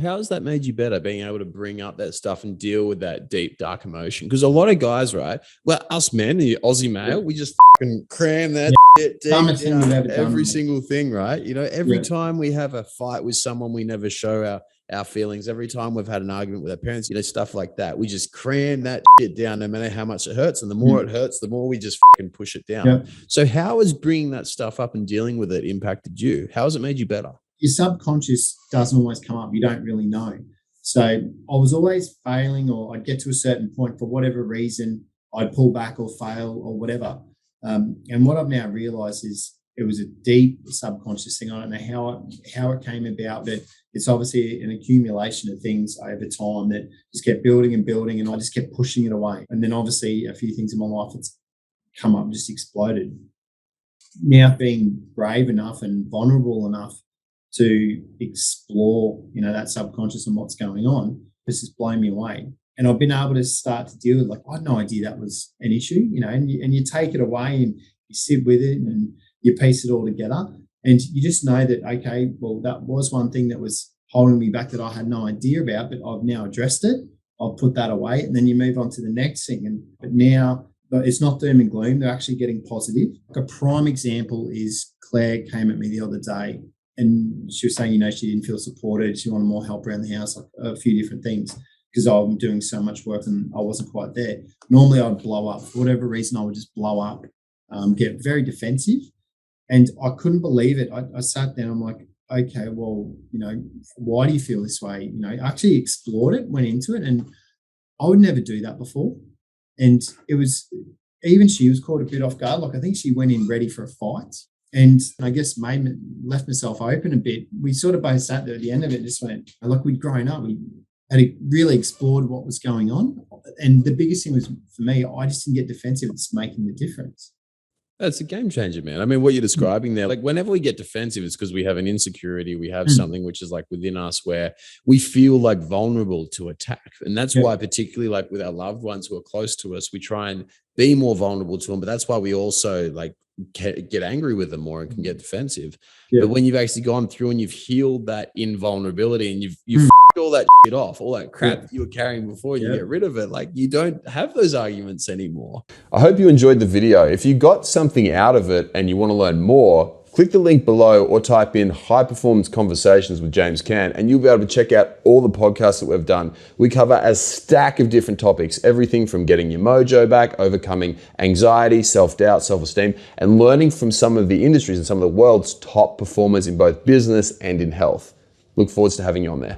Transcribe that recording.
How has that made you better, being able to bring up that stuff and deal with that deep, dark emotion? Because a lot of guys, right? Well, us men, the Aussie male, we just fucking cram that shit deep Dumbest thing we've down ever done, every mate. single thing, right? You know, every Yeah. time we have a fight with someone, we never show our feelings. Every time we've had an argument with our parents, you know, stuff like that. We just cram that shit down no matter how much it hurts. And the more it hurts, the more we just fucking push it down. Yeah. So how has bringing that stuff up and dealing with it impacted you? How has it made you better? Your subconscious doesn't always come up. You don't really know. So I was always failing, or I'd get to a certain point for whatever reason, I'd pull back or fail or whatever. And what I've now realized is it was a deep subconscious thing. I don't know how it came about, but it's obviously an accumulation of things over time that just kept building and building, and I just kept pushing it away. And then obviously a few things in my life that's come up and just exploded. Now being brave enough and vulnerable enough to explore, you know, that subconscious and what's going on, this has blown me away. And I've been able to start to deal with, like, I had no idea that was an issue, you know, and you take it away and you sit with it and you piece it all together. And you just know that, okay, well, that was one thing that was holding me back that I had no idea about, but I've now addressed it. I'll put that away, and then you move on to the next thing. But now it's not doom and gloom. They're actually getting positive. Like, a prime example is Claire came at me the other day, and she was saying, you know, she didn't feel supported. She wanted more help around the house, like a few different things, because I'm doing so much work and I wasn't quite there. Normally I'd blow up. For whatever reason, I would just blow up, get very defensive. And I couldn't believe it. I sat down, I'm like, okay, well, you know, why do you feel this way? You know, I actually explored it, went into it, and I would never do that before. And it was, even she was caught a bit off guard. Like, I think she went in ready for a fight. And I guess left myself open a bit. We sort of both sat there at the end of it and just went, like, we'd grown up. We had really explored what was going on. And the biggest thing was, for me, I just didn't get defensive. It's making the difference. That's a game changer, man. I mean, what you're describing there, like, whenever we get defensive, it's because we have an insecurity. We have something which is like within us where we feel like vulnerable to attack. And that's why, particularly like with our loved ones who are close to us, we try and be more vulnerable to them. But that's why we also like get angry with them more and can get defensive. But when you've actually gone through and you've healed that invulnerability and you've all that shit off, all that crap that you were carrying before, you get rid of it. Like, you don't have those arguments anymore. I hope you enjoyed the video. If you got something out of it and you want to learn more, click the link below or type in High Performance Conversations with James Cant, and you'll be able to check out all the podcasts that we've done. We cover a stack of different topics, everything from getting your mojo back, overcoming anxiety, self-doubt, self-esteem, and learning from some of the industries and some of the world's top performers in both business and in health. Look forward to having you on there.